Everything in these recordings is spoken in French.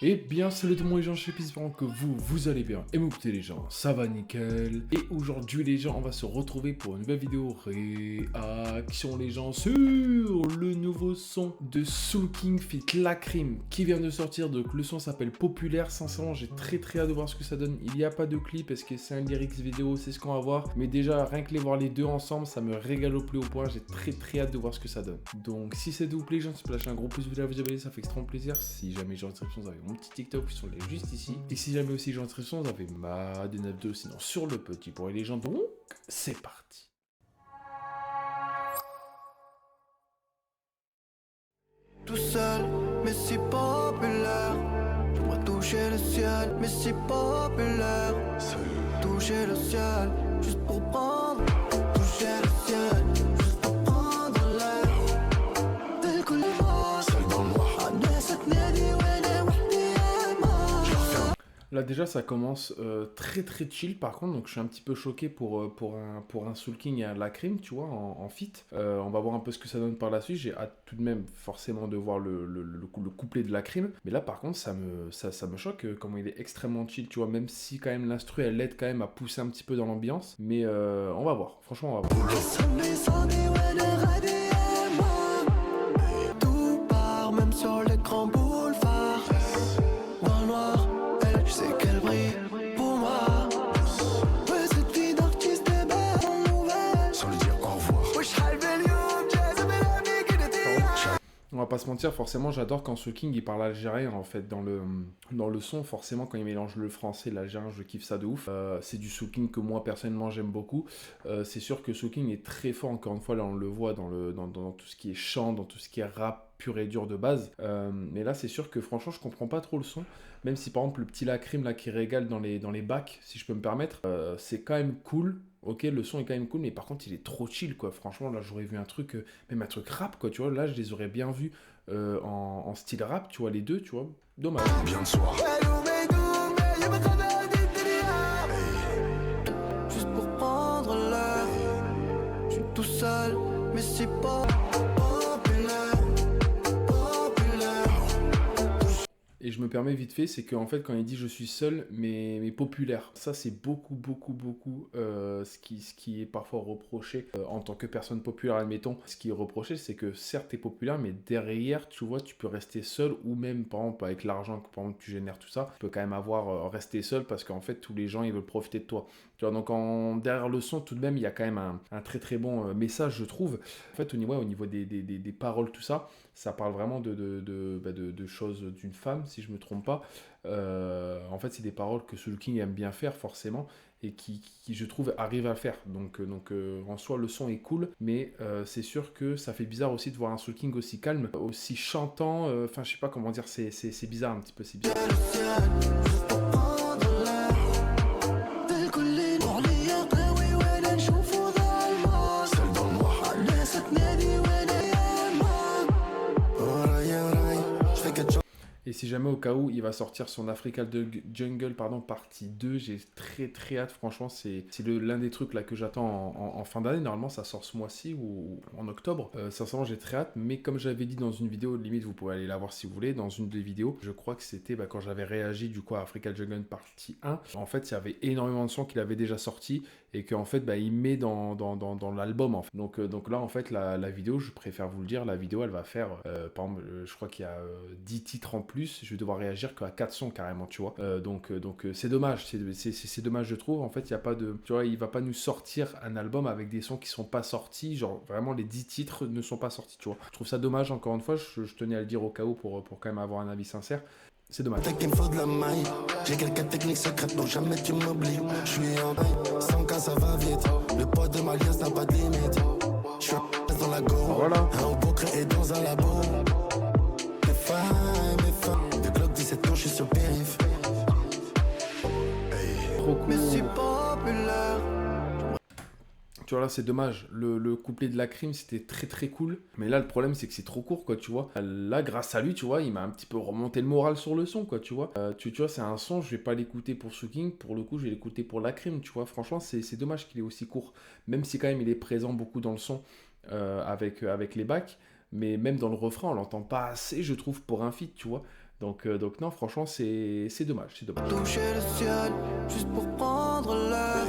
Et bien salut tout le monde les gens, je suis j'espère que vous allez bien. Et écoutez les gens, ça va nickel. Et aujourd'hui les gens, on va se retrouver pour une nouvelle vidéo réaction les gens sur le nouveau son de Soul King feat. Lacrim qui vient de sortir. Donc le son s'appelle Populaire. Sincèrement j'ai très hâte de voir ce que ça donne. Il n'y a pas de clip parce que c'est un lyrics vidéo, c'est ce qu'on va voir. Mais déjà rien que les voir les deux ensemble, ça me régale au plus haut point. J'ai très hâte de voir ce que ça donne. Donc si ça vous plaît les gens, si vous lâchez un gros pouce bleu à vous abonner, ça fait extrêmement plaisir. Si jamais j'ai en description, vous avez mon petit TikTok sur les juste ici. Et si jamais aussi j'ai en description, vous avez ma D92 sinon sur le petit pour les gens. Donc c'est parti. Tout seul, mais si populaire. J'aimerais toucher le ciel, mais si populaire. Toucher le ciel, juste pour prendre. Toucher le ciel, juste pour prendre l'air. Tel que les mots, seul dans le noir. Là déjà ça commence très chill par contre, donc je suis un petit peu choqué pour un Soul King et un Lacrim, tu vois, en feat. On va voir un peu ce que ça donne par la suite, j'ai hâte tout de même forcément de voir le couplet de Lacrim. Mais là par contre ça me choque comment il est extrêmement chill, tu vois, même si quand même l'instru elle aide quand même à pousser un petit peu dans l'ambiance. Mais on va voir, franchement on va voir. Tout part, même sur l'écran boulevard. Dans le noir, je sais qu'elle brille pour moi. Ouais, cette vie d'artiste est belle en nouvelle. Sans lui dire au revoir. On va pas se mentir, forcément j'adore quand Soul King il parle algérien en fait dans le son, forcément quand il mélange le français et l'algérien je kiffe ça de ouf. C'est du Soul King que moi personnellement j'aime beaucoup. C'est sûr que Soul King est très fort, encore une fois là on le voit dans tout ce qui est chant, dans tout ce qui est rap pur et dur de base. Mais là c'est sûr que franchement je comprends pas trop le son, même si par exemple le petit Lacrim là qui régale dans les bacs si je peux me permettre, c'est quand même cool. Ok, le son est quand même cool, mais par contre, il est trop chill, quoi. Franchement, là, j'aurais vu un truc, même un truc rap, quoi, tu vois. Là, je les aurais bien vus en style rap, tu vois, les deux, tu vois. Dommage. Bien de soir. Juste pour prendre l'air. Je suis tout seul, mais si pas populaire. Et je me permets vite fait, c'est qu'en fait, quand il dit je suis seul, mais populaire, ça c'est beaucoup, ce qui est parfois reproché en tant que personne populaire, admettons. Ce qui est reproché, c'est que certes, t'es populaire, mais derrière, tu vois, tu peux rester seul, ou même, par exemple, avec l'argent que par exemple, tu génères, tout ça, tu peux quand même rester seul, parce qu'en fait, tous les gens, ils veulent profiter de toi. Tu vois, donc derrière le son, tout de même, il y a quand même un très bon message, je trouve. En fait, au niveau des paroles, tout ça, ça parle vraiment de choses d'une femme, si je me trompe pas. En fait, c'est des paroles que Soul King aime bien faire, forcément, et qui je trouve, arrive à le faire. Donc en soi, le son est cool, mais c'est sûr que ça fait bizarre aussi de voir un Soul King aussi calme, aussi chantant. Enfin, je sais pas comment dire, c'est bizarre un petit peu, c'est bizarre. Et si jamais au cas où il va sortir son Africa Jungle partie 2, j'ai très hâte, franchement c'est l'un des trucs là que j'attends en fin d'année. Normalement ça sort ce mois-ci ou en octobre. Sincèrement j'ai très hâte, mais comme j'avais dit dans une vidéo, limite vous pouvez aller la voir si vous voulez, dans une des vidéos, je crois que c'était quand j'avais réagi du coup à Africa Jungle partie 1, en fait il y avait énormément de sons qu'il avait déjà sortis et qu'en fait il met dans l'album en fait. Donc là en fait la vidéo, je préfère vous le dire, la vidéo elle va faire, par exemple je crois qu'il y a 10 titres en plus, je vais devoir réagir qu'à 4 sons carrément, tu vois. Donc c'est dommage, c'est dommage je trouve. En fait, il y a pas de, tu vois, il va pas nous sortir un album avec des sons qui sont pas sortis, genre vraiment les 10 titres ne sont pas sortis, tu vois. Je trouve ça dommage, encore une fois, je tenais à le dire au cas où pour quand même avoir un avis sincère. C'est dommage. T'as qu'il me faut de la maille. J'ai quelques techniques secrètes, donc jamais tu m'oublies. Je suis en bail, sans cas ça va vite. Le poids de ma liasse n'a pas de limite. Je suis dans la go. Voilà. Un robot créé dans un labo. De Glock 17 ans, je suis sur le périph'. Trop cool. Mais si populaire. Tu vois là c'est dommage, le couplet de Lacrim c'était très cool, mais là le problème c'est que c'est trop court quoi, tu vois. Là grâce à lui, tu vois, il m'a un petit peu remonté le moral sur le son quoi, tu vois. Tu vois c'est un son, je vais pas l'écouter pour Soul King, pour le coup je vais l'écouter pour Lacrim, tu vois. Franchement c'est dommage qu'il est aussi court, même si quand même il est présent beaucoup dans le son avec les bacs, mais même dans le refrain on l'entend pas assez je trouve pour un feat, tu vois. Donc non, franchement, c'est dommage, c'est dommage. Toucher le ciel, juste pour prendre l'air.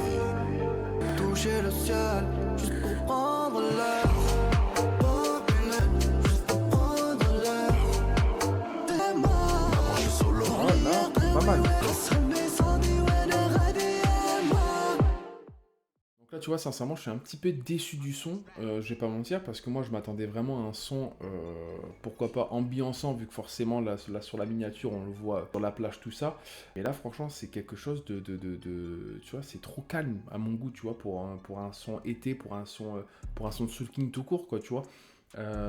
Toucher le ciel, juste pour prendre l'air. Populaire, juste pour prendre l'air. T'es mort. Maman, je suis solo. Pas mal. Là, tu vois, sincèrement, je suis un petit peu déçu du son, je vais pas mentir, parce que moi, je m'attendais vraiment à un son, pourquoi pas ambiançant, vu que forcément, là, sur la miniature, on le voit sur la plage, tout ça. Mais là, franchement, c'est quelque chose tu vois, c'est trop calme à mon goût, tu vois, pour un son été, pour un son de Soul King tout court, quoi, tu vois.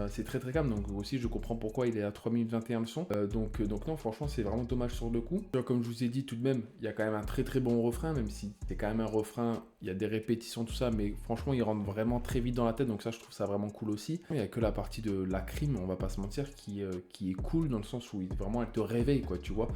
C'est très très calme, donc aussi je comprends pourquoi il est à 3 minutes 21 le son. Donc non, franchement, c'est vraiment dommage sur le coup. Comme je vous ai dit, tout de même, il y a quand même un très très bon refrain, même si c'est quand même un refrain, il y a des répétitions, tout ça, mais franchement, il rentre vraiment très vite dans la tête, donc ça, je trouve ça vraiment cool aussi. Il n'y a que la partie de la crime, on va pas se mentir, qui est cool dans le sens où vraiment elle te réveille, quoi, tu vois.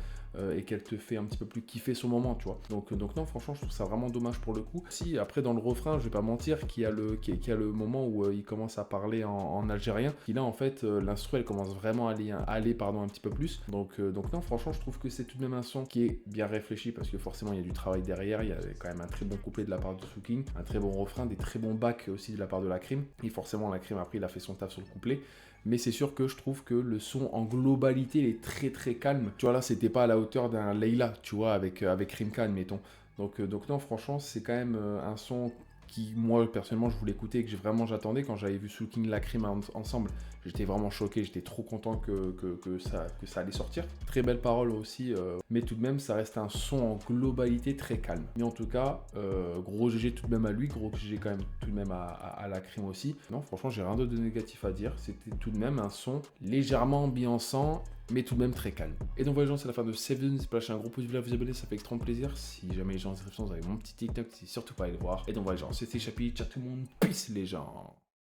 Et qu'elle te fait un petit peu plus kiffer son moment, tu vois. Donc non, franchement, je trouve ça vraiment dommage pour le coup. Si, après, dans le refrain, je vais pas mentir, qu'il y a le moment où il commence à parler en algérien, qui là, en fait, l'instru, elle commence vraiment à aller un petit peu plus. Donc non, franchement, je trouve que c'est tout de même un son qui est bien réfléchi, parce que forcément, il y a du travail derrière, il y a quand même un très bon couplet de la part de Soul King, un très bon refrain, des très bons backs aussi de la part de la crime. Et forcément, la crime, après, il a fait son taf sur le couplet. Mais c'est sûr que je trouve que le son en globalité, il est très très calme. Tu vois, là, c'était pas à la hauteur d'un Layla, tu vois, avec Rimka, mettons. Donc non, franchement, c'est quand même un son qui, moi, personnellement, je voulais écouter et que j'attendais quand j'avais vu Soul King La Crime ensemble. J'étais vraiment choqué, j'étais trop content que ça allait sortir. Très belle parole aussi, mais tout de même, ça reste un son en globalité très calme. Mais en tout cas, gros GG tout de même à lui, gros GG quand même tout de même à La Crime aussi. Non, franchement, j'ai rien d'autre de négatif à dire. C'était tout de même un son légèrement ambiançant, mais tout de même très calme. Et donc voilà les gens, c'est la fin de Seven. N'hésitez pas à lâcher un gros pouce bleu, à vous abonner, ça fait extrêmement plaisir. Si jamais les gens en description, vous avez mon petit TikTok, n'hésitez surtout pas à aller le voir. Et donc voilà les gens, c'était Chapi, ciao tout le monde, peace les gens.